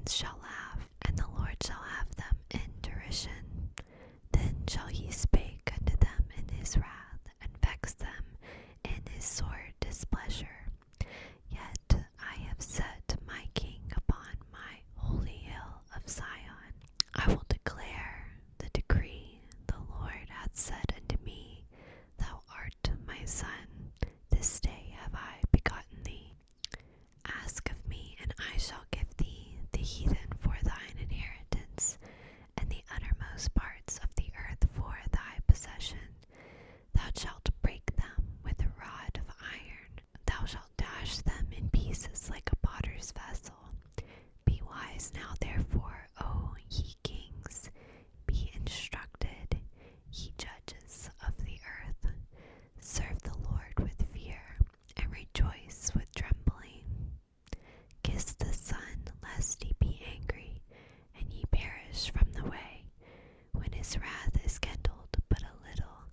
nations shall laugh, and the Lord shall have them in derision. Then shall he spake unto them in his wrath, and vex them in his sore displeasure. Yet I have set my king upon my holy hill of Zion. I will declare the decree. The Lord hath said unto me, Thou art my son, this day have I begotten thee. Ask of me, and I shall give thee the heathen for thine inheritance, and the uttermost parts of the earth for thy possession. Thou shalt break them with a rod of iron. Thou shalt dash them in pieces like a potter's vessel. Be wise now, therefore, O ye kings. Be instructed, ye judges of the earth. Serve the Lord with fear, and rejoice with trembling. Kiss the Son, lest he be angry, and ye perish from the way, when his wrath is kindled but a little.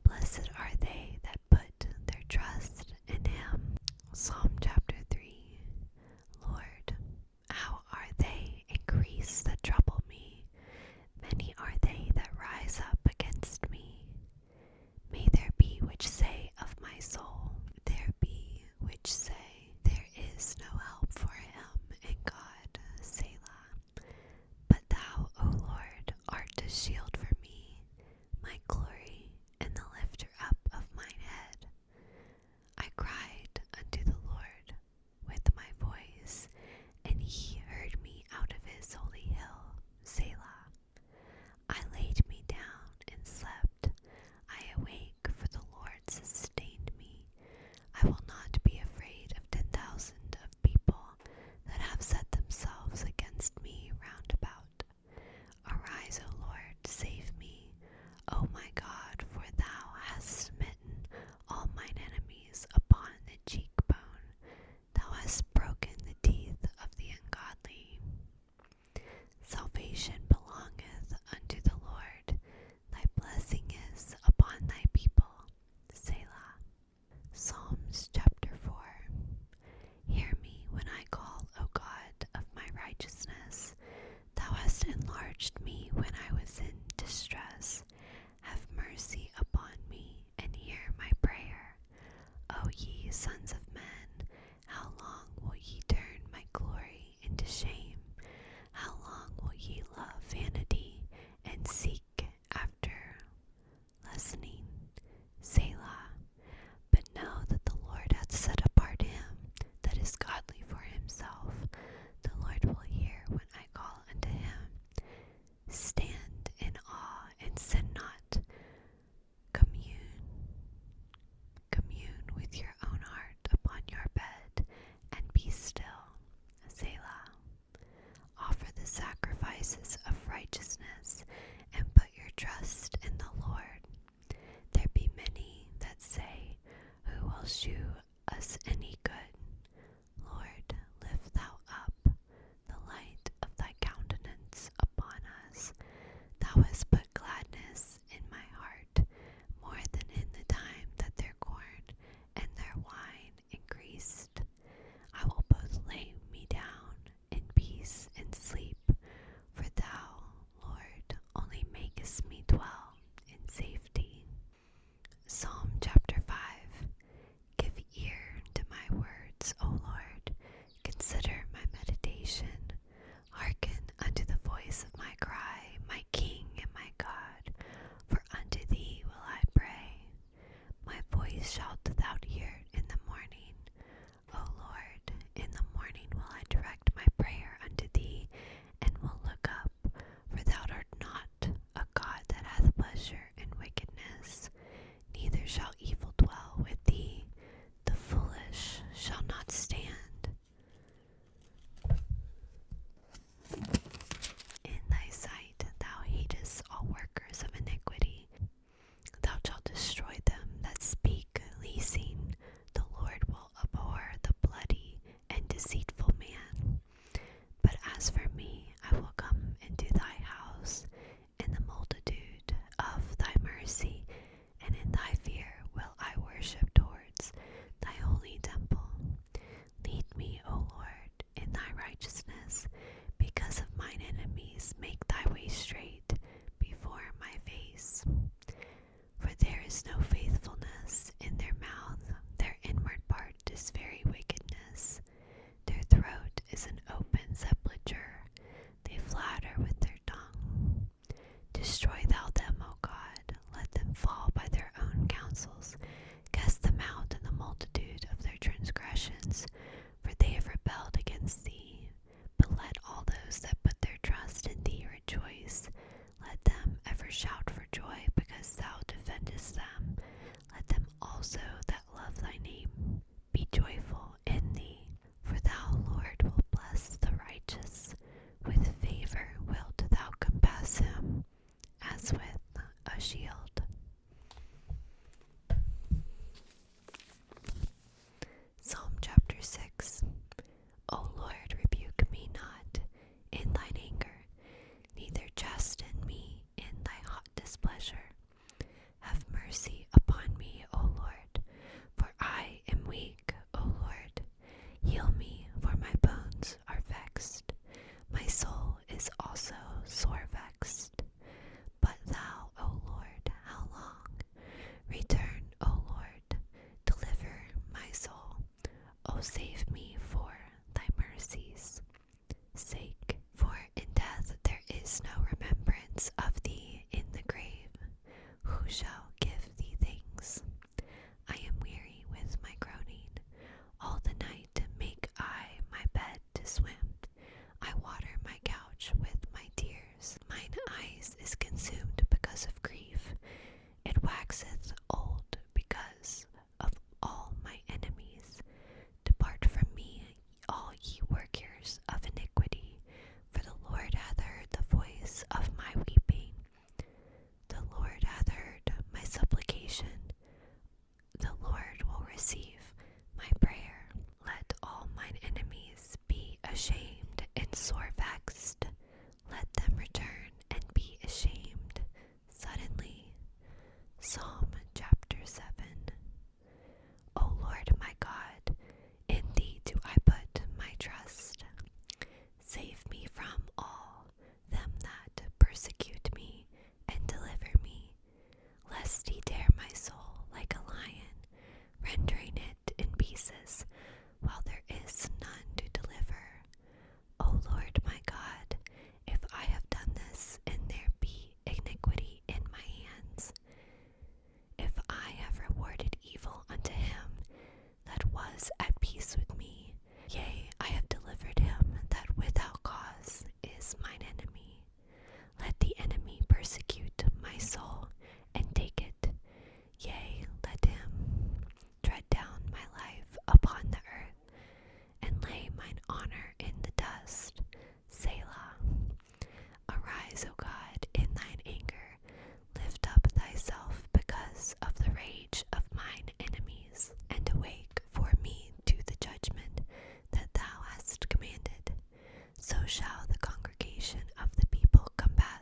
Blessed are they that put their trust in him. Psalm chapter 3. Lord, how are they increased that trouble me? Many are they that rise up against me. May there be which say of my soul, there be which say, there is no help for him in God, Selah. But thou, O Lord, art a shield for me, my glory, and the lifter up of mine head. I cried unto the Lord with my voice, and he heard me out of his holy hill, Selah. I laid me down and slept. I awake, for the Lord sustained me. I will not be afraid of 10,000 of people that have set themselves against me round about. Arise, O Lord, save me, O my God, for thou hast smitten all mine enemies upon the cheekbone. Thou hast broken the teeth of the ungodly. Salvation belongeth unto the Lord. Thy blessing is upon thy people. Selah. Psalms chapter 4. Hear me when I call, O God of my righteousness. Thou hast enlarged me when I was in distress. Have mercy upon me, and hear my prayer. O ye sons of men, how long will ye turn my glory into shame? How long will ye love vanity, and seek after lessening? Selah. But know that the Lord hath set apart him that is godly for himself. The Lord will hear when I call unto him. Stand in awe and sin not. Commune with your own heart upon your bed, and be still. Selah. Offer the sacrifices of righteousness, and put your trust in the Lord. There be many that say, Who will shew us any good? Lord, lift thou up the light of thy countenance upon us. Thou hast put gladness in my heart, more than in the time that their corn and their wine increased. I will both lay me down in peace and sleep, for thou, Lord, only makest me dwell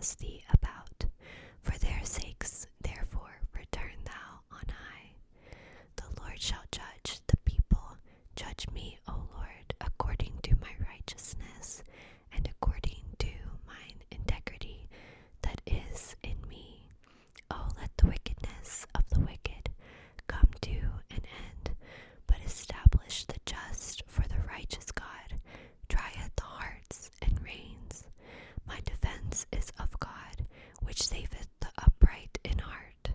compass thee about. For their sakes, therefore, return thou on high. The Lord shall judge the people. Judge me, O Lord, according to my righteousness, and according to mine integrity that is in me. O let the wickedness of the wicked come to an end, but establish the just, for the righteous God trieth the hearts and reins. My defense is of God, which saveth the upright in heart.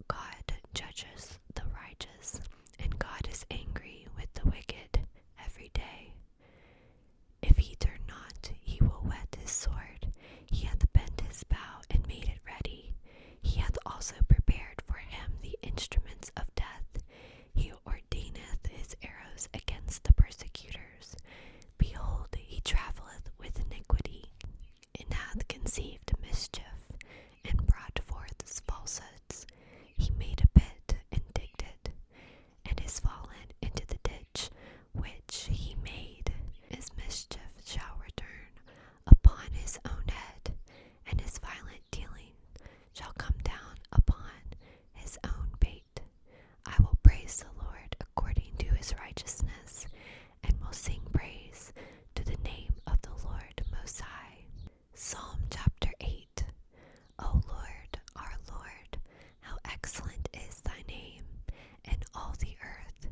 God judges the righteous, and God is angry with the wicked every day. If he turn not, he will whet his sword. He hath bent his bow and made it ready. He hath also prepared for him the instruments of death. He ordaineth his arrows against the persecutors. Behold, he travelleth with iniquity, and hath conceived mischief, and brought forth falsehoods. He made a pit and digged it, and is fallen into the ditch which he made. His mischief shall return upon his own head, and his violent dealing shall come down upon his own pate. I will praise the Lord according to his righteousness, and will sing praise to the name of the Lord Most High. Psalm chapter 8. O Lord, our Lord, how excellent is thy name in all the earth,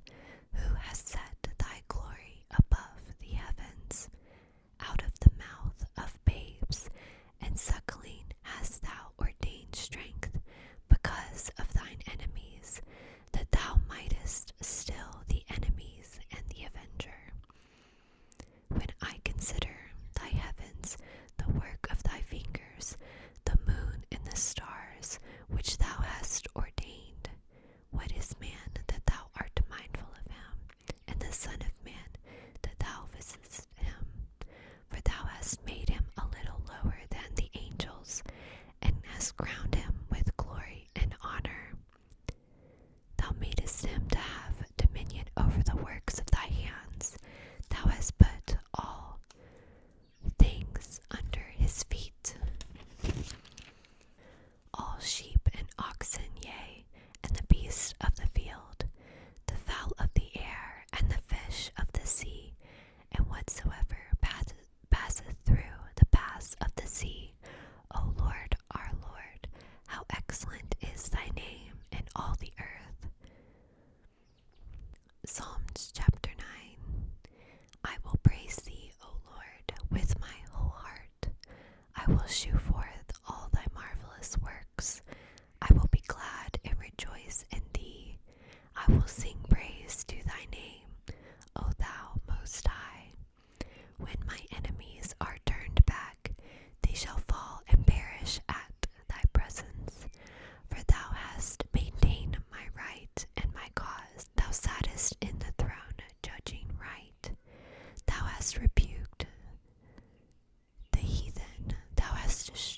who has set thy glory above the heavens. Out of the mouth of babes and suckling hast thou ordained strength because of thine enemies, that thou mightest still the enemies and the avenger. When I consider thy heavens, the work of thy fingers, the moon and the stars, which thou hast ordained, what is man that thou art mindful of him, and the Son of Man that thou visitest him? For thou hast made him a little lower than the angels, and hast crowned him with glory and honor. Thou madest him to have dominion over the works of thy hands. Thou hast put all things under his feet, all sheep and oxen, yea, and the beasts of the field, the fowl of the air, and the fish of the sea, and whatsoever passeth through the paths of the sea. O Lord, our Lord, how excellent is thy name in all the earth. Psalms chapter 9. I will praise thee, O Lord, with my whole heart. I will shew forth all thy marvelous works. I will be glad and rejoice in thee. I will sing praise to thy name, O thou Most High. When my enemies are turned back, they shall fall and perish at thy presence. For thou hast maintained my right and my cause. Thou sattest in the throne, judging right. Thou hast rebuked the heathen. Thou hast destroyed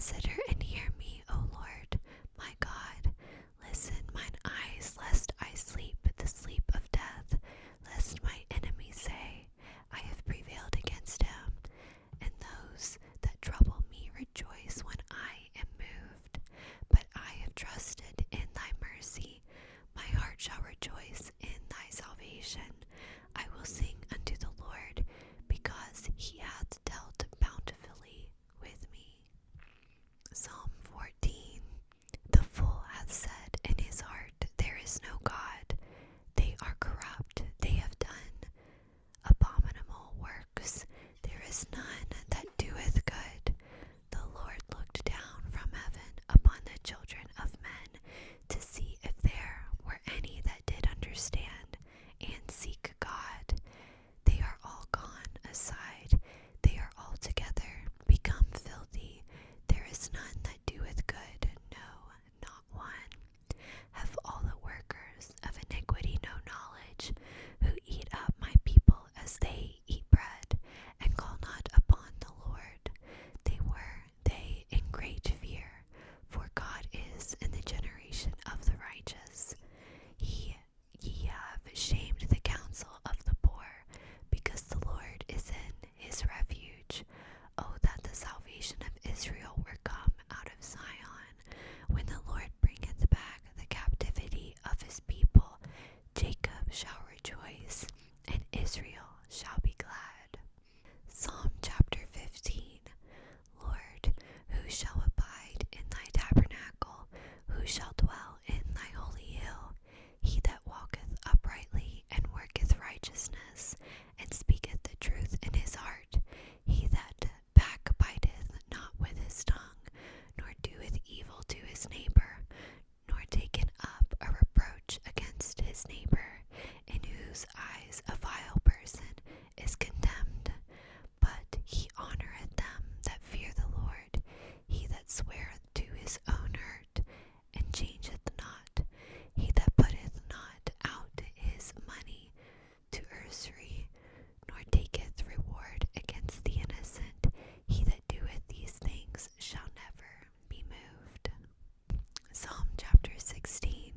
Consider and hear me, O Lord, my God. Listen, mine eyes, lest I sleep the sleep of death, lest my enemies say, I have prevailed against him, and those that trouble me rejoice when I am moved. But I have trusted in thy mercy. My heart shall rejoice in thy salvation. I will sing unto the Lord, because he hath dealt bountifully with me. Psalm 14. The fool hath said in his heart, there is no God. They are corrupt, they have done abominable works. There is none that doeth good. The Lord looked down from heaven upon the children of men to see if there were any that did understand and seek God. They are all gone aside. They are altogether become filthy. There is none that doeth good, no, not one. Have all the workers of iniquity no knowledge, who eat up my people as they eat bread, and call not upon the Lord? They in great fear, for God is in the generation of the righteous. Ye have shamed the counsel of the poor, because the Lord is in his refuge. Oh, that the salvation of Israel were come out of Zion. When the Lord bringeth back the captivity of his people, Jacob shall rejoice, and Israel shall be glad. Psalm chapter 15. Lord, who shall abide in thy tabernacle? Who shall dwell in thy holy hill? He that walketh uprightly and worketh righteousness, and speaketh the truth in his heart. He that backbiteth not with his tongue, nor doeth evil to his neighbor, nor taketh up a reproach against his neighbor, in whose eyes a vile person is condemned. But he honoureth them that fear the Lord. He that sweareth to his own hurt, and changeth not. He that putteth not out his money to usury, nor taketh reward against the innocent. He that doeth these things shall never be moved. Psalm chapter 16.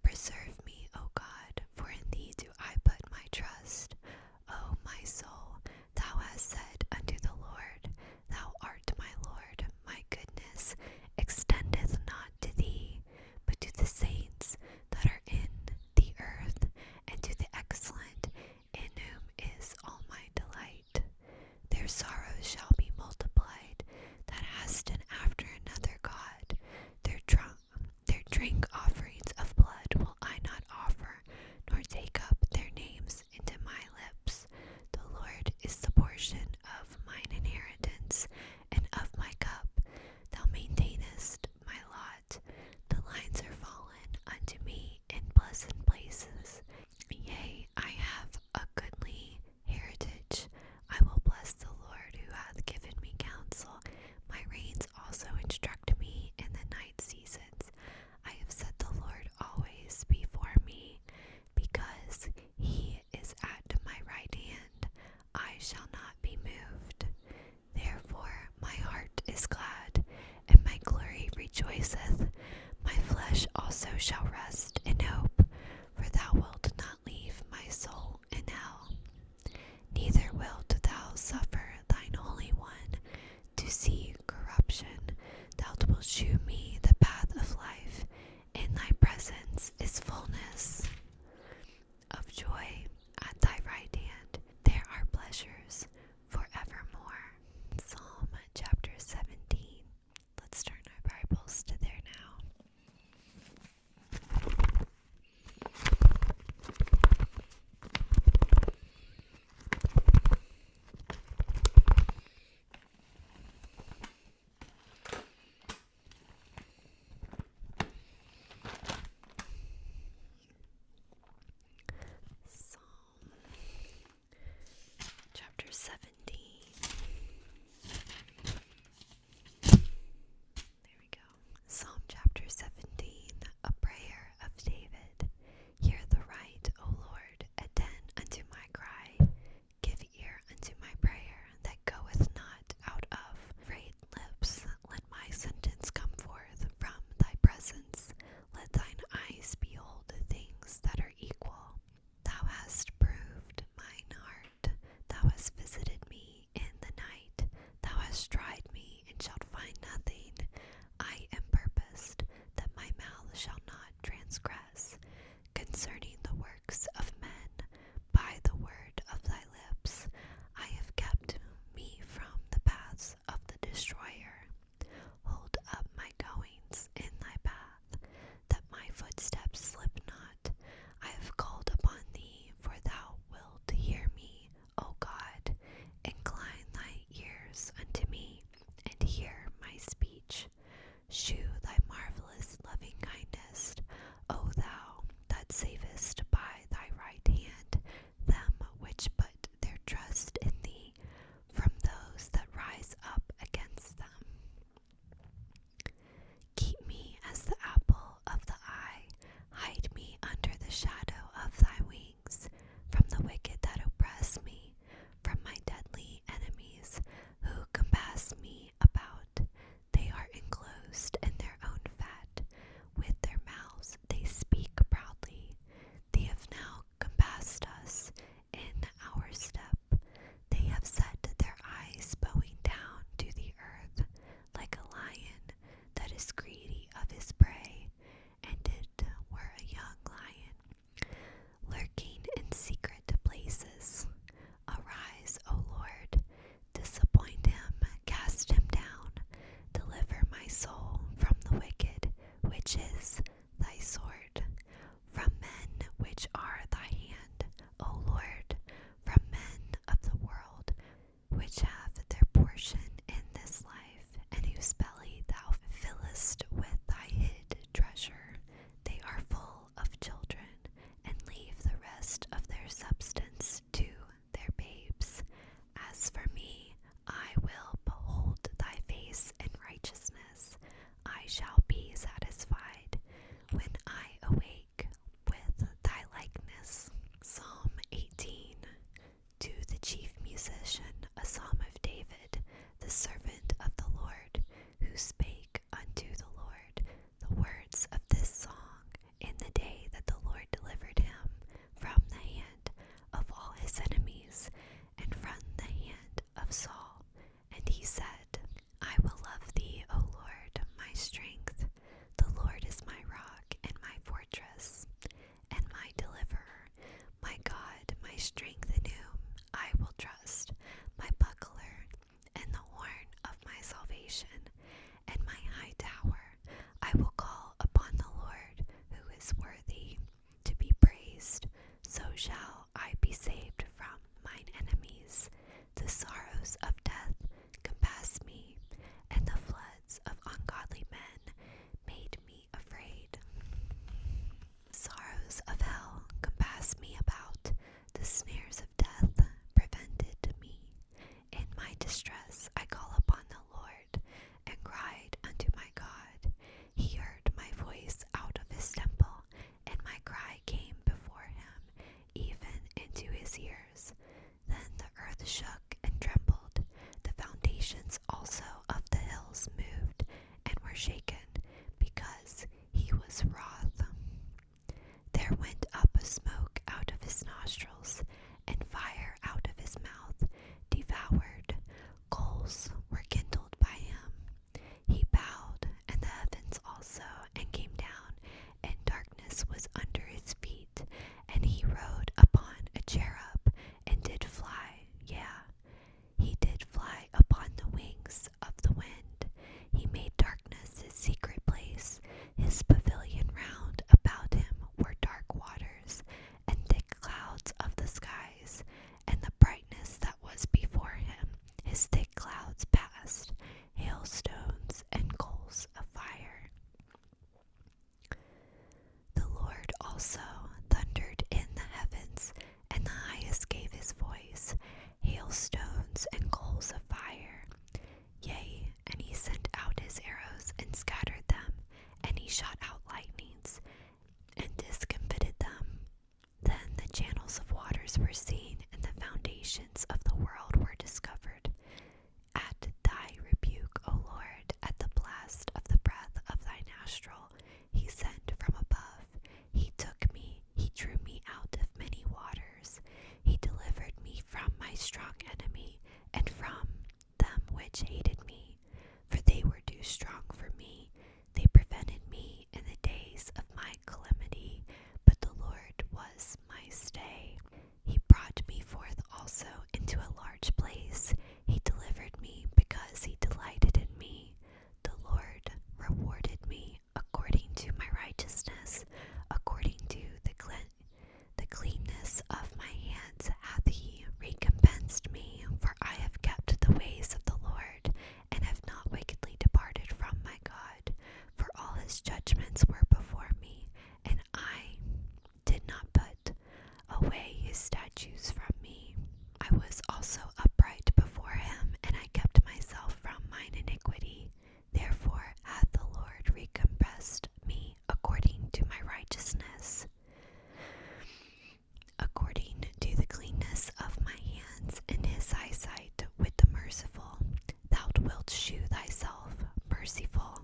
Preserve me, O God, for in thee do I put my trust. O my soul, thou hast said unto the Lord, thou art my Lord. My goodness extendeth not to thee, but to the saints that are in the earth, and to the excellent, in whom is all my delight. Their sorrows shall be multiplied, that hasten after another God. Their drink offerings of blood will I not offer, nor take up their names into my lips. The Lord is the portion of mine inheritance, and of my cup. Thou maintainest my lot. The lines are fallen unto me in pleasant places. Yea, I have a goodly heritage. I will bless the Lord who hath given me counsel. My reins also instruct me in the night seasons. I have set the Lord always before me. Because he is at my right hand, I shall not be moved. Therefore my heart is glad, and my glory rejoiceth. My flesh also shall rest in hope, for thou wilt not leave my soul in hell, neither wilt thou suffer thine Holy One to see corruption. Thou wilt shew me the path of life. In thy presence is fullness of joy. At thy right hand there are pleasures forevermore. Psalm chapter 17. Let's turn our Bibles to there now. Shew thy marvelous loving kindness, O thou that savest by thy right hand them which put their trust in thee from those that rise up against them. Keep me as the apple of the eye, hide me under the shadow of thy wings, from the wicked that oppress me, from my deadly enemies who compass me about. They are enclosed in their own fat, with their mouths they speak proudly. They have now compassed us in our step. They have set their eyes bowing down to the earth, like a lion that is greedy of his prey, and it were a young lion, lurking in secret places. Arise, O Lord, disappoint him, cast him down, deliver my soul from the wicked, which is thy sword, from men which are thy hand, O Lord, from men of the world, which have their portion in this life, and whose belly thou fillest with thy hid treasure. They are full of children, and leave the rest of their substance to their babes. As for me, I will behold thy face in righteousness. I shall be satisfied when I awake with thy likeness. Psalm 18. To the chief musician, a psalm of David, the servant of the Lord, who spake unto the Lord the words of this song in the day that the Lord delivered him from the hand of all his enemies and from the hand of Saul. And he said, I will love thee, O Lord, my strength. The Lord is my rock and my fortress and my deliverer, my God, my strength in whom I will trust, my buckler and the horn of my salvation, and my high tower. I will call upon the Lord, who is worthy to be praised. So shall I be saved from mine enemies. The sorrows of death compassed me, and the floods of ungodly men made me afraid. Sorrows of hell compassed me about. The snares of death prevented me. In my distress I call upon the Lord, and cried unto my God. He heard my voice out of his temple, and my cry came before him, even into his ears. Then the earth shook and trembled. The foundations also of the hills moved and were shaken, because he was wroth. There went up a smoke out of his nostrils, and fire out of his mouth devoured. Coals were kindled by him. He bowed, and the heavens also, and came down, and darkness was under his feet. And he rode upon a cherub, and did fly, he did fly upon the wings of the wind. He made darkness his secret place, his pavilion round his judgments were before me, and I did not put away his statutes from me. I was also upright before him, and I kept myself from mine iniquity. Therefore hath the Lord recompensed me according to my righteousness, according to the cleanness of my hands in his eyesight with the merciful. Thou wilt shew thyself merciful.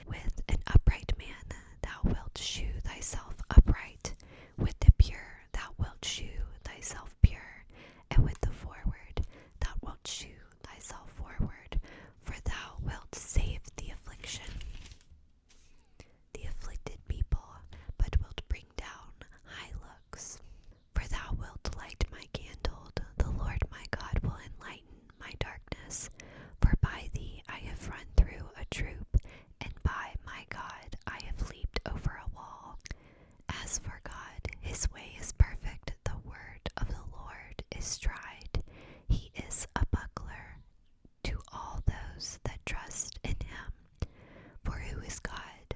With an upright man thou wilt shew thyself upright. With the pure thou wilt shew thyself pure. And with the forward thou wilt shew thyself forward. For thou wilt save the afflicted people, but wilt bring down high looks. For thou wilt light my candle, the Lord my God will enlighten my darkness. For by thee I have run through a troop, and by my God I have leaped over a wall. As for God, his way is perfect, the word of the Lord is tried. He is a buckler to all those that trust in him. For who is God,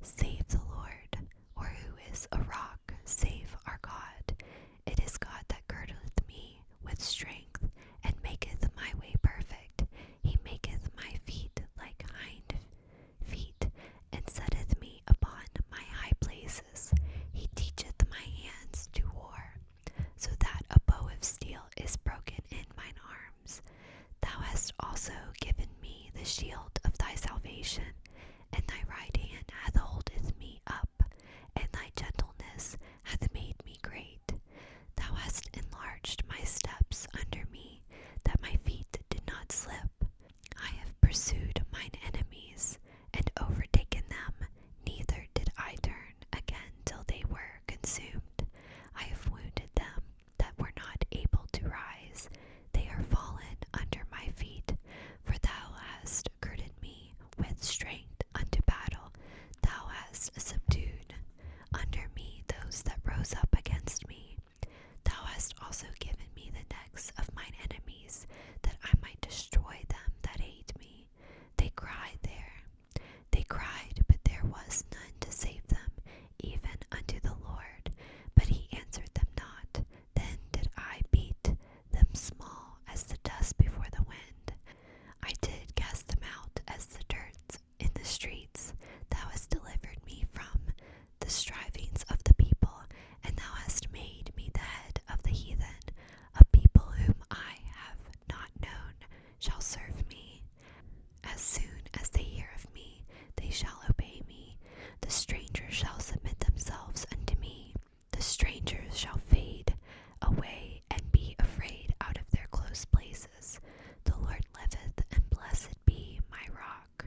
save the Lord? Or who is a rock, save our God? It is God that girdeth me with strength, and maketh my way perfect. He maketh my feet like hind feet, and setteth me upon my high places. He teacheth my hands to war, so that a bow of steel is broken in mine arms. Thou hast also given me the shield of thy salvation, and thy right hand hath holdeth me up, and thy gentleness hath made me great. Thou hast enlarged my steps under me, that my feet did not slip. I have pursued mine enemies, and overtaken them, neither did I turn again till they were consumed. I have wounded them that were not able to rise. They are fallen under my feet. For thou hast girded me with strength unto battle. Thou hast subdued under me those that rose up against me. Thou hast also given me the necks of mine enemies, that I might destroy them that hate me. They cried, but there was none to save them, even unto the Lord. But he answered them not. Then did I beat them small as the dust before the wind. I did cast them out as the dirt in the streets. Thou hast delivered me from the strivings of the people, and thou hast made me the head of the heathen. A people whom I have not known shall serve me. As soon as they hear of me, they shall obey me. The strangers shall submit themselves unto me. The strangers shall fade away and be afraid out of their close places. The Lord liveth, and blessed be my rock.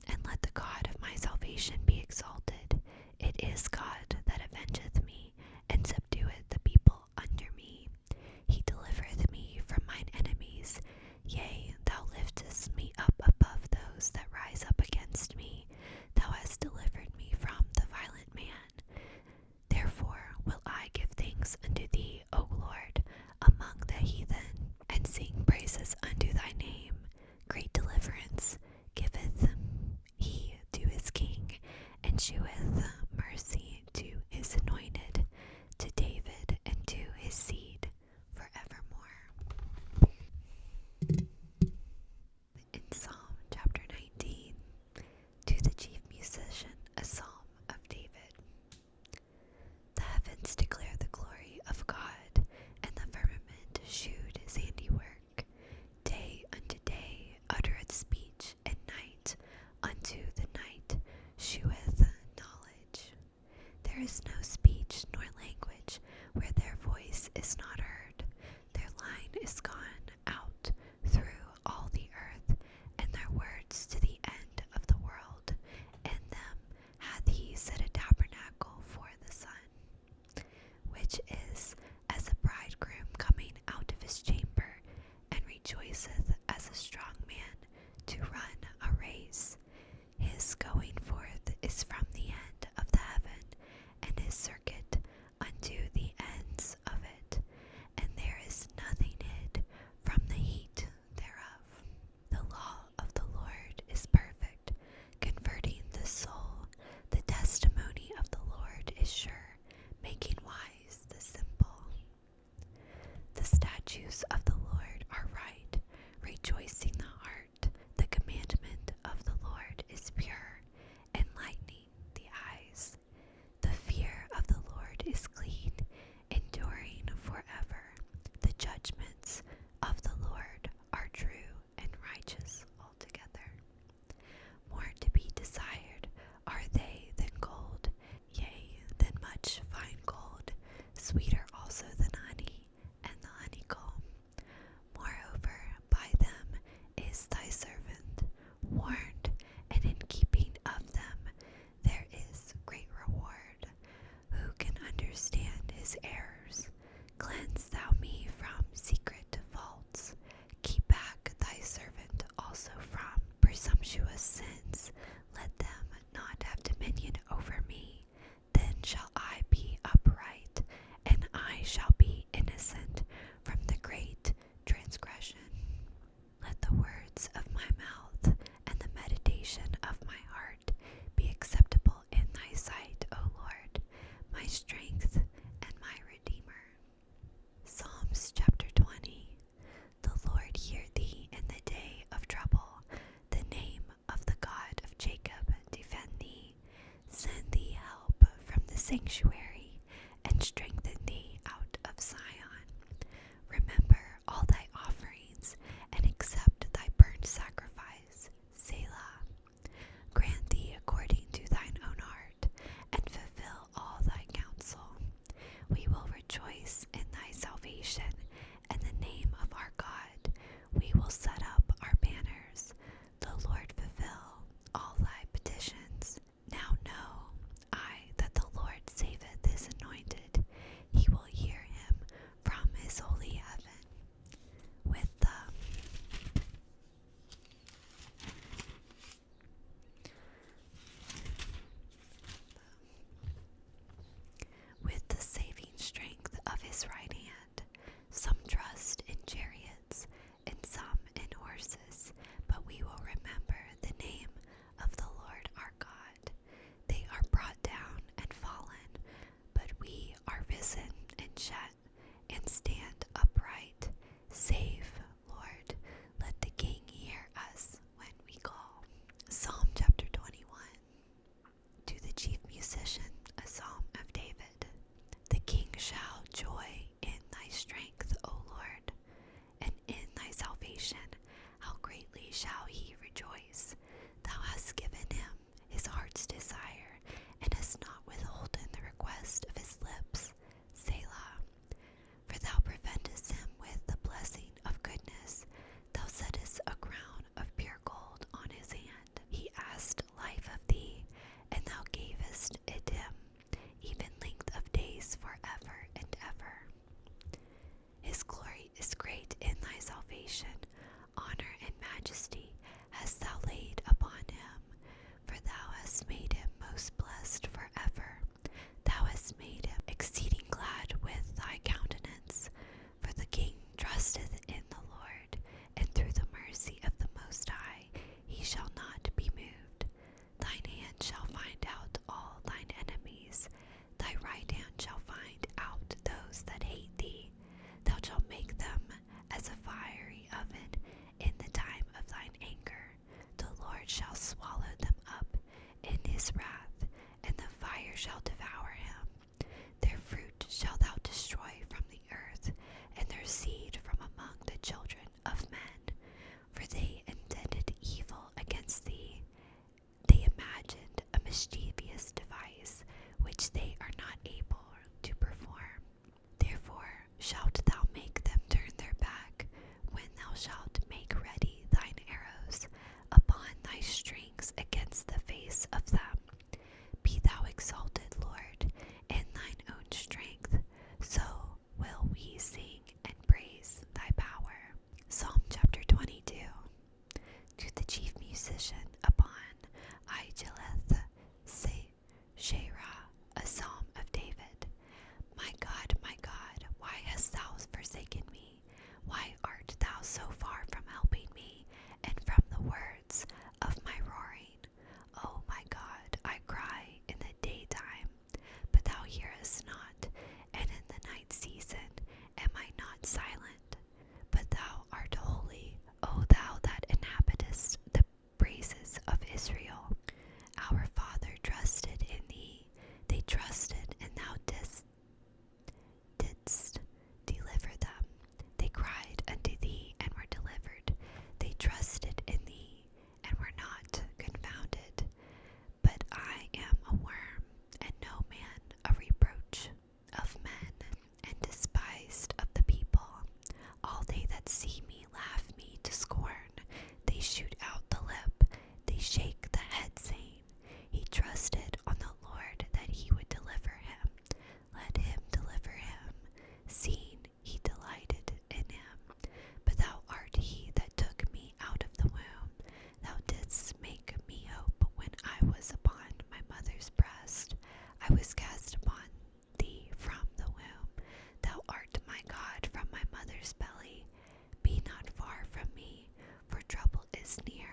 And let the God of my salvation be exalted. It is God that avengeth me, and subdueth the people under me. He delivereth me from mine enemies. Yea, thou liftest me up above those that rise up against me. Thou hast delivered me from the violent man. Therefore will I give thanks unto thee, O Lord, among the heathen, and sing praises unto thy name. Great deliverance giveth he to his king, and sheweth mercy to his anointed, to David and to his seed forevermore. In Psalm chapter 19, to the chief musician, a psalm of David. The heavens declare the glory of God, and the firmament shewed his handiwork. Day unto day uttereth speech, and night unto the night sheweth knowledge. sanctuary, and strengthen thee out of Zion. Remember all thy offerings, and accept thy burnt sacrifice. Selah. Grant thee according to thine own heart, and fulfill all thy counsel. We will rejoice in thy salvation, and the name of our God we will set up our banners. The Lord fulfill all thy petitions. Now know I that the Lord saveth his anointed. He will hear him from his holy heaven. With the saving strength of his right hand. Some trust in chariots, and some in horses, but we will remember the name of the Lord our God. They are brought down and fallen, but we are risen and set, and stand upright. Save, Lord, let the King hear us when we call. Psalm chapter 21. To the chief musician, a psalm of David. The king shall joy in thy strength, O Lord, and in thy salvation how greatly shall he rejoice. Thou hast given him his heart's desire, and hast not withholden the request of his lips. Selah. For thou preventest him with the blessing of goodness. Thou settest a crown of pure gold on his hand. He asked life of thee, and thou gavest it him, even length of days forever and ever. His glory is great in thy salvation. Honor and majesty hast thou laid upon him, for thou hast made him most blessed forever. Thou hast made him exceeding glad with thy countenance. For the king trusteth in the Lord, and through the mercy of the Most High he shall not be moved. Thine hand shall find out all thine enemies. Thy right hand shall find out those that hate thee. Thou shalt make them as a fiery oven in the time of thine anger. The Lord shall swallow them up in his wrath, and the fire shall devour him. Their fruit shalt thou destroy from the earth, and their seed from among the children of men. For they intended evil against thee. They imagined a mischievous device, which they are not able to perform. Therefore shalt thou make them turn their back, when thou shalt make ready thine arrows upon thy strings against the face of them. Be thou exalted, Lord, in thine own strength, so will we sing and praise thy power. Psalm chapter 22. To the chief musician upon Ijeleth, Shera, a psalm of David. My God, why hast thou forsaken me? Why art thou so far from helping me, and from the words of my roaring? O my God, I cry in the daytime, but thou hearest not, and in the night season am I not silent? But thou art holy, O thou that inhabitest the praises of Israel. Our father trusted in thee. They trusted, and thou didst deliver them. They cried unto thee, and were delivered. They trusted in thee, and were not confounded. But I am a worm, and no man, a reproach of men, and despised of the people. All they that see me laugh me to scorn. They shoot out the lip, they shake the head, saying, He trusted on the Lord that he would deliver him. Let him deliver him, seeing he delighted in him. But thou art he that took me out of the womb. Thou didst make me hope when I was upon my mother's breast. I was cast upon thee from the womb. Thou art my God from my mother's belly. Be not far from me, for trouble is near,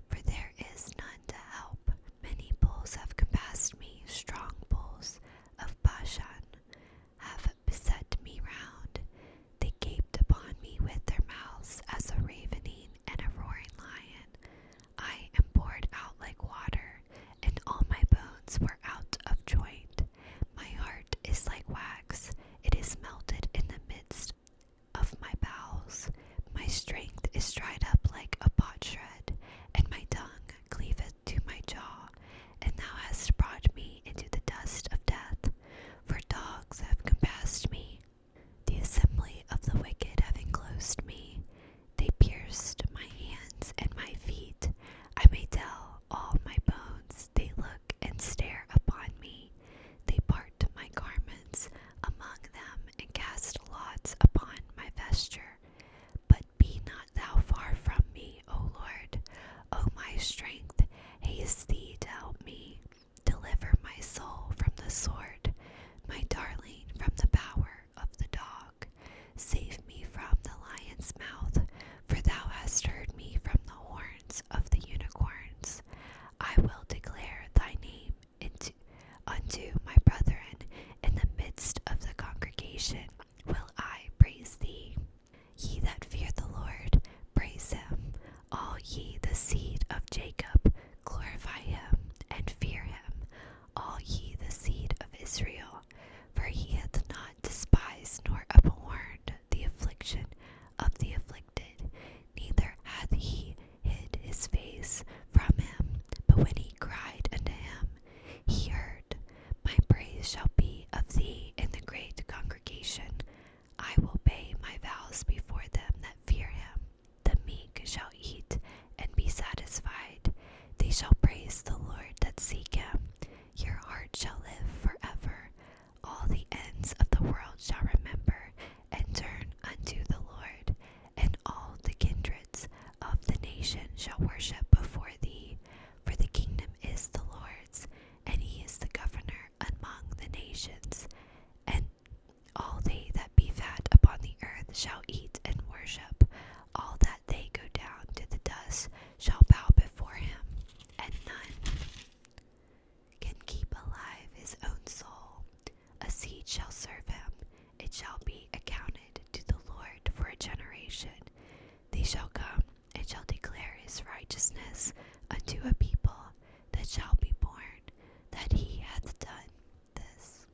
for there is none to help. Many bulls have compassed me, strong bulls of Bashan have beset me round. They gaped upon me with their mouths as a ravening and a roaring lion. I am poured out like water, and all my bones were out of joint. My when he cried unto him, he heard. My praise shall be of thee in the great congregation. I will pay my vows before them that fear him. The meek shall eat and be satisfied. They shall praise the Lord that seek him. Your heart shall live forever. All the ends of the world shall remember and turn unto the Lord, and all the kindreds of the nation shall worship before thee. For the kingdom is the Lord's, and he is the governor among the nations. And all they that be fat upon the earth shall eat and worship. All that they go down to the dust shall bow before him, and none can keep alive his own soul. A seed shall serve him, it shall be accounted to the Lord for a generation. They shall come and shall declare his righteousness unto a people that shall be born, that he hath done this.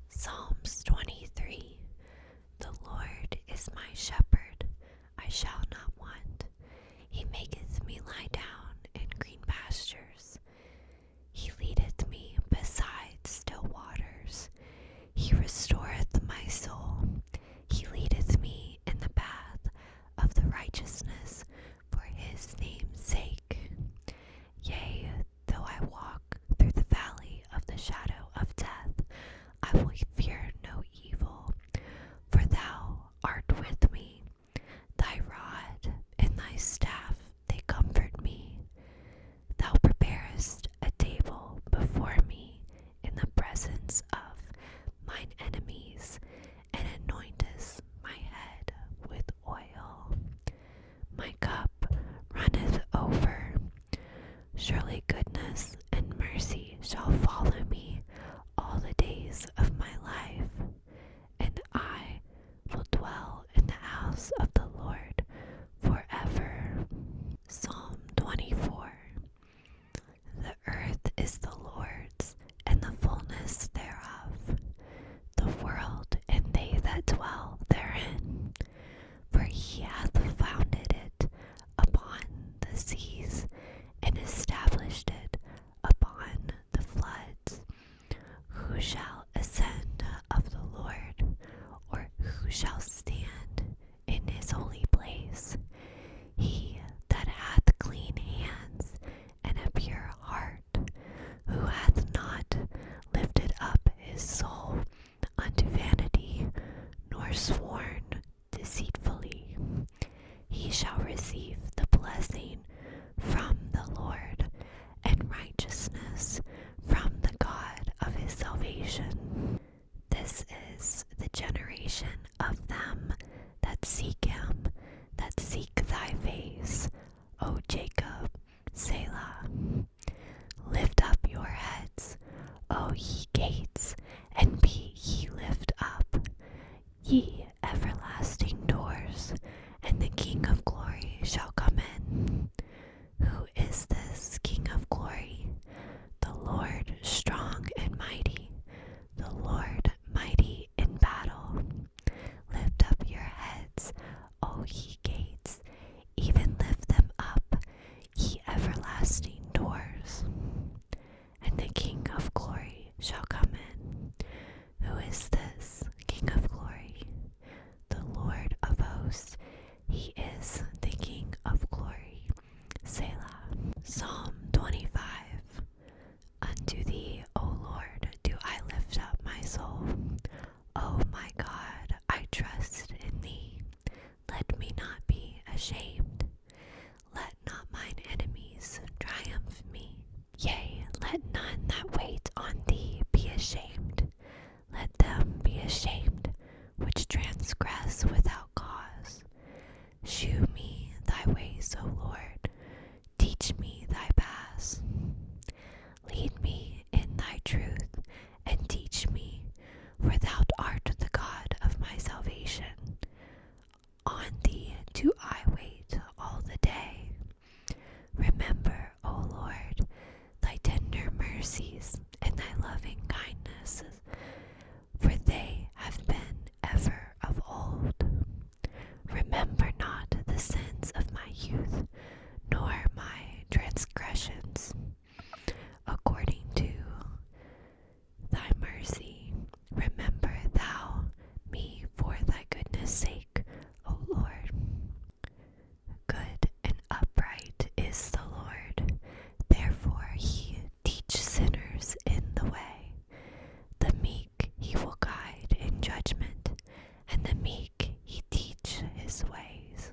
Psalms 23. The Lord is my shepherd, I shall not want. He maketh me lie down in green pastures. He leadeth me beside still waters. He restoreth my soul. He leadeth me in the path of the righteousness for his name's sake. Yea, though I walk through the valley of the shadow of death, I will fear no evil, for thou art with me. Thy rod and thy staff, they comfort me. Thou preparest a table before me in the presence of mine enemies, and anointest my head with oil. My cup runneth over. Surely goodness and mercy shall follow me all the days of my life, and I will dwell in the house of the Lord forever. Psalm 24. The earth is the Lord's, and the fullness thereof, the world and they that dwell therein. For he hath founded it upon the seas, and established it upon the floods. Who shall ascend of the Lord, or who shall stand in his holy place? He that hath clean hands and a pure heart, who hath not lifted up his soul unto vanity, nor sworn deceitfully. He shall receive the blessing from the Lord, and righteousness from the God of his salvation. This is the generation of them that seek him, that seek thy face, O Jacob, Selah. Lift up your heads, O ye gates, and be ye lift up, ye everlasting doors, and the King of glory shall come in. Who is this King of glory? The Lord strong and mighty, the Lord mighty in battle. Lift up your heads, O ye gates, even lift them up, ye everlasting doors, truth, and teach me, for thou art the God of my salvation. On thee do I wait all the day. Remember, O Lord, thy tender mercies and thy loving kindnesses, for they have been ever of old. Remember not the sins of my youth, nor my transgressions. According to thy mercy, remember thou me for thy goodness' sake, O Lord. Good and upright is the Lord, therefore he teach sinners in the way. The meek he will guide in judgment, and the meek he teach his ways.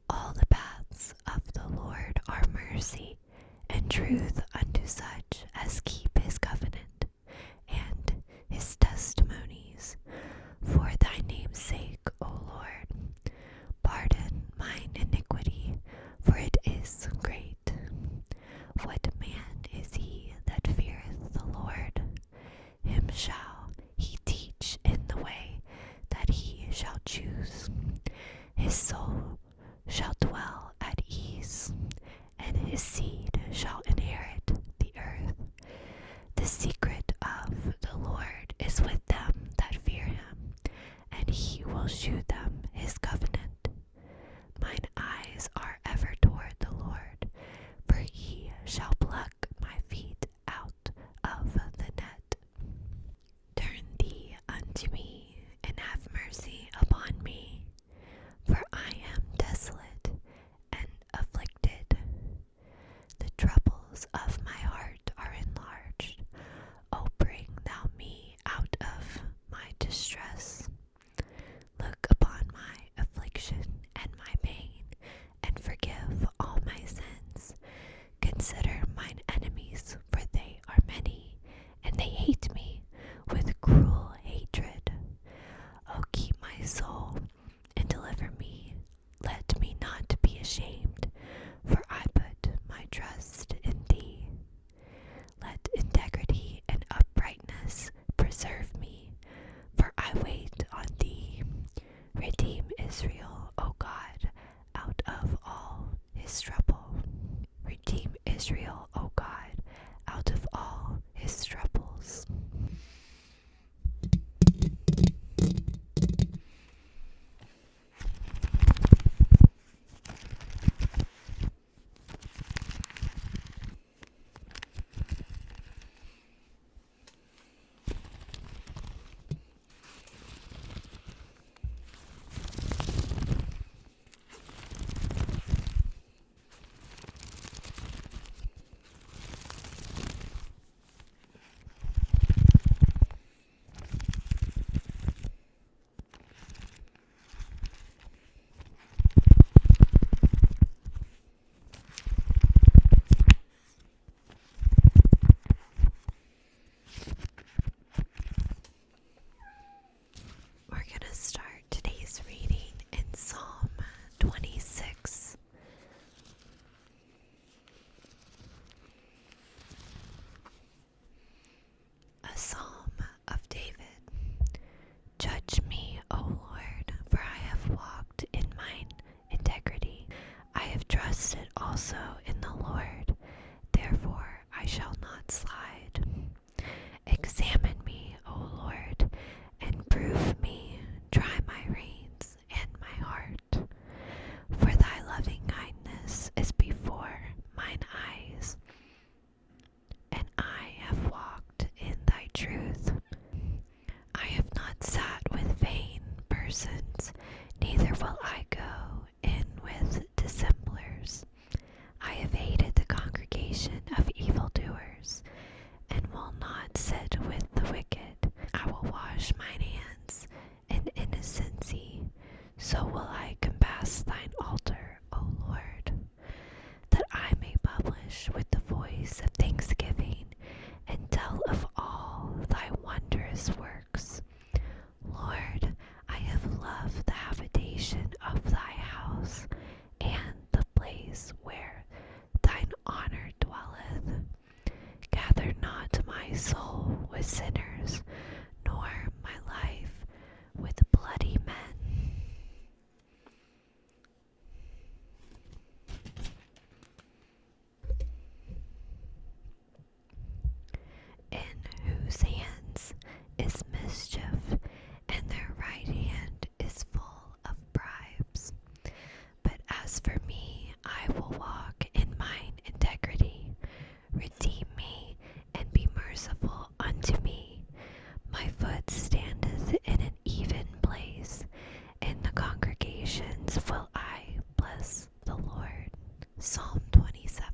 All the paths of the Lord are mercy and truth unto such as keep his covenant and his testimonies. For thy name's sake, O Lord, pardon mine iniquity, for it is great. What man is he that feareth the Lord? Him shall he teach in the way that he shall choose. His soul shall dwell at ease, and his seed shall inherit the earth. The secret of the Lord is with them that fear him, and he will shew them his covenant. Mine eyes are ever toward the Lord, for he shall pluck my feet out of the net. Turn thee unto me, and have mercy upon me, for I am desolate and afflicted. The troubles of my heart are enlarged. O bring thou me out of my distress. Look upon my affliction and my pain, and forgive all my sins. Consider mine enemies, for they are many, and they hate me with cruel hatred. O keep my soul, and deliver me. Let me not be ashamed, for I put my trust in thee. Let integrity and uprightness preserve me, for I wait on thee. Redeem Israel, O God, out of all his trouble. Redeem Israel, O God, out of all his troubles. We're going to start today's reading in Psalm 26. A Psalm of David. Judge me, O Lord, for I have walked in mine integrity. I have trusted also in the Lord, therefore I shall not slide. Examine me, O Lord, and prove me. Try my reins and my heart. For thy loving kindness is before mine eyes, and I have walked in thy truth. I have not sat with vain persons, neither will I go in with dissemblers. I have hated the congregation of evildoers, and will not sit with the wicked. I will wash mine hands in innocency, so will I compass thine altar, O Lord, that I may publish with the voice of thanksgiving, and tell of all thy wondrous works. Lord, I have loved the habitation of thy house, and the place where thine honor dwelleth. my soul with sinners, nor my life with bloody men, in whose hands is mischief, and their right hand is full of bribes. But as for me, I will walk in mine integrity. Redeem me, and be merciful unto me. My foot standeth in an even place. In the congregations will I bless the Lord. Psalm 27.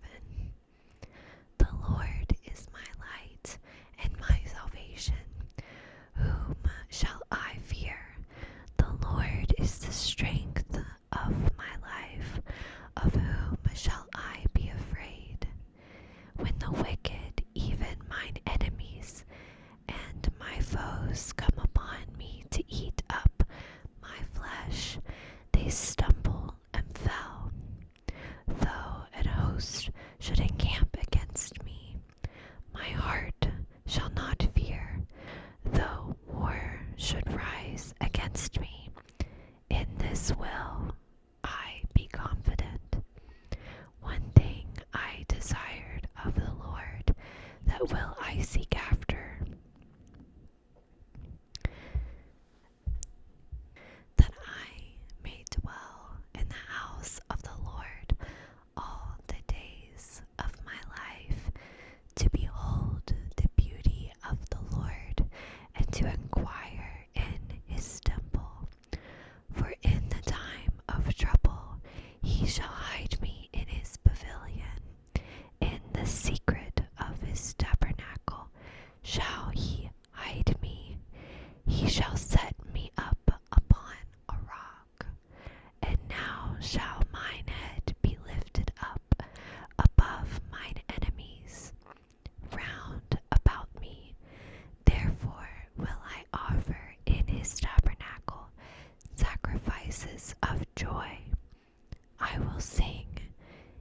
The Lord is my light and my salvation. Whom shall I fear? The Lord is the strength of my life. Of whom shall I be afraid? When the wicked, even mine enemies, and my foes come upon me to eat up my flesh, they stumble and fell. Though an host should encamp against me, my heart shall not fear. Though war should rise against me, in this will I be confident. One thing I desired of the Lord, that will I seek after, that I may dwell in the house of the Lord all the days of my life, to behold the beauty of the Lord, and to inquire in his temple. For in the time of trouble he shall hide me in his pavilion. In the secret of his tabernacle shall he hide me. He shall set me up upon a rock. And now shall mine head be lifted up above mine enemies round about me. Therefore will I offer in his tabernacle sacrifices of joy. I will sing,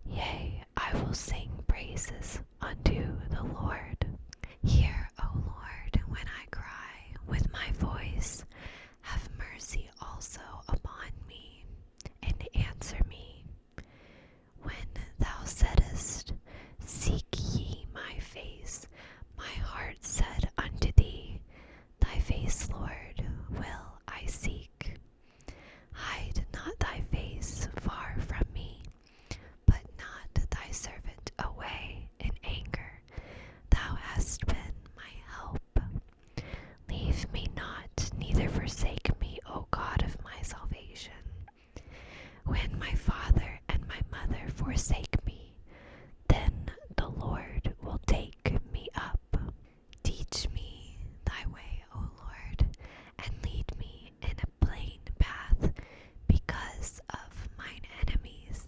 yea, I will sing praises unto the Lord. Hear, O Lord, when I cry with my voice. Have mercy also upon me, and answer me. When thou saidst, seek ye my face, my heart said unto thee, thy face, Lord, will I seek. Hide not thy face far from me, but not thy servant away in anger. Thou hast been my help. Leave me not, neither forsake me, O God of my salvation. When my father and my mother forsake me, then the Lord will take me up. Teach me thy way, O Lord, and lead me in a plain path because of mine enemies.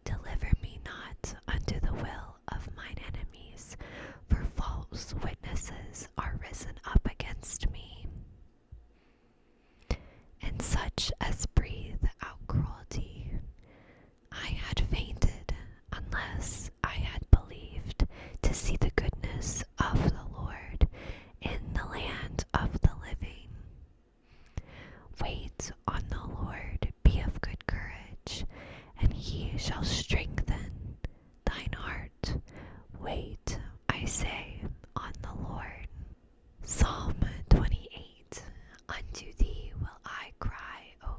Deliver me not unto the will of mine enemies, for false witnesses are risen up against me, and such as breathe out cruelty. I had fainted unless I had believed to see the goodness of the Lord in the land of the living. Wait on the Lord, be of good courage, and he shall strengthen thine heart. Wait, I say, on the Lord. Psalm 28. Unto thee will I cry, O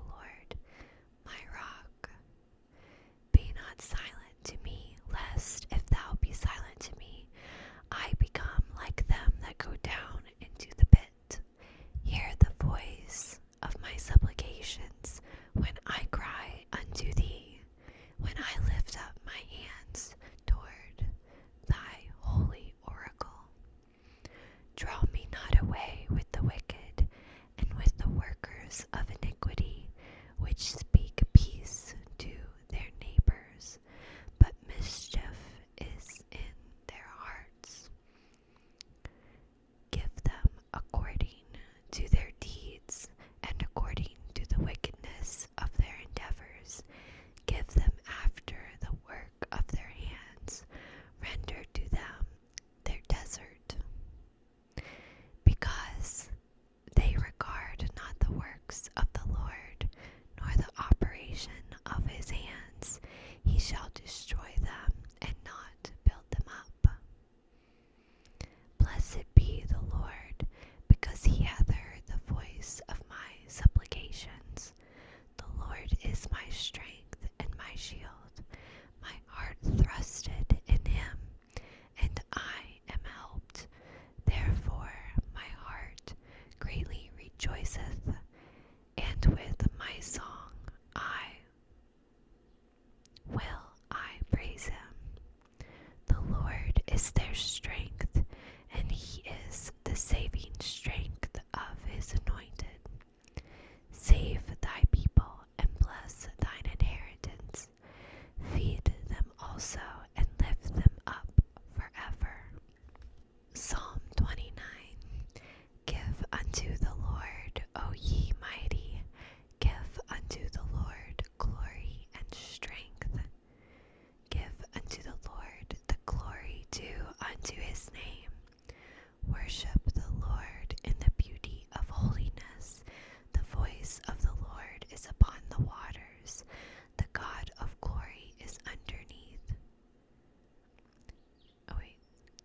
their strength, and he is the saving strength of his anointed. Save thy people and bless thine inheritance. Feed them also and lift them up forever. Psalm 29. Give unto the Lord, O ye mighty, give unto the Lord glory and strength. Give unto the Lord the glory due unto his name. Worship the Lord in the beauty of holiness. The voice of the Lord is upon the waters. The God of glory is underneath.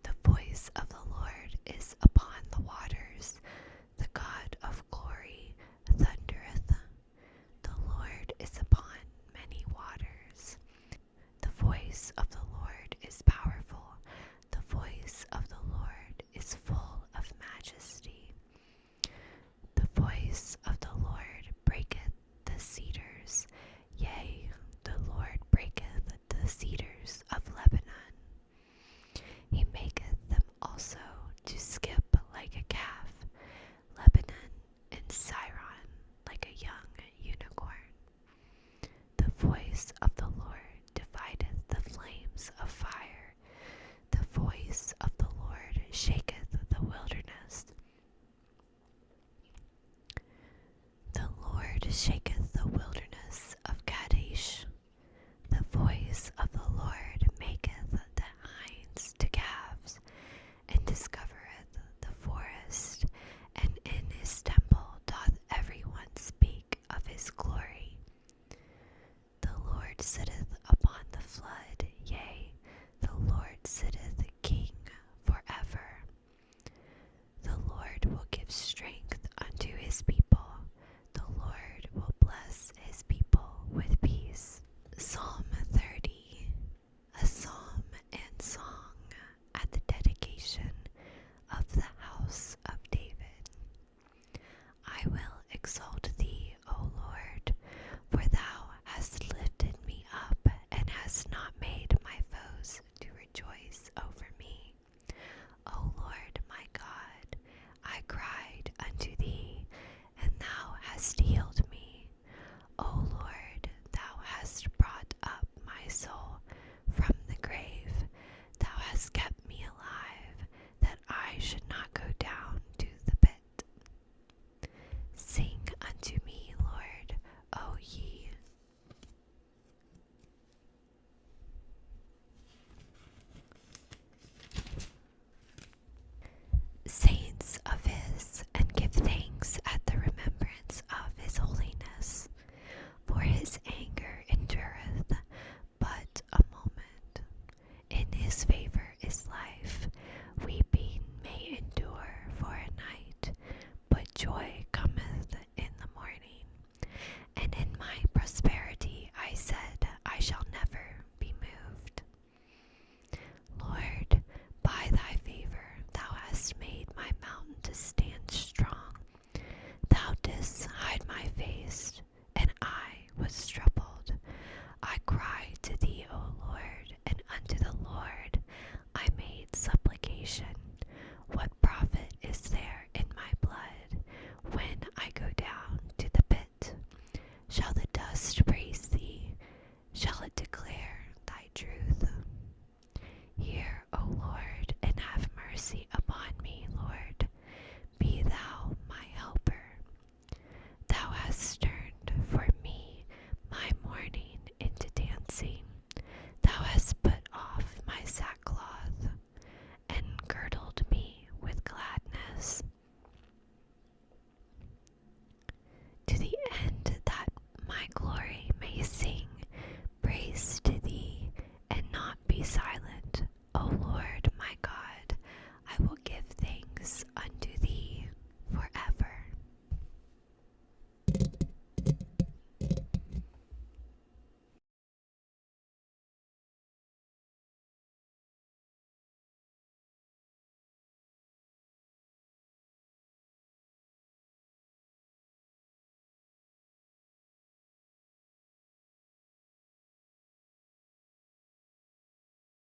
The voice of the Lord is upon the waters. The God of glory thundereth. The Lord is upon many waters. The voice of the Lord is powerful. The voice of the Lord is full of majesty. The voice of the Lord breaketh the cedars. Yea, the Lord breaketh the cedars of Lebanon. He maketh them also to skip like a calf, Lebanon and Sirion like a young unicorn. The voice of the Lord divideth the flames of fire. The voice of the Lord shaketh the wilderness. The Lord shaketh the wilderness of Kadesh. The voice of the Lord maketh the hinds to calves, and discovereth the forest, and in his temple doth every one speak of his glory. The Lord sitteth upon the flood, yea, the Lord sitteth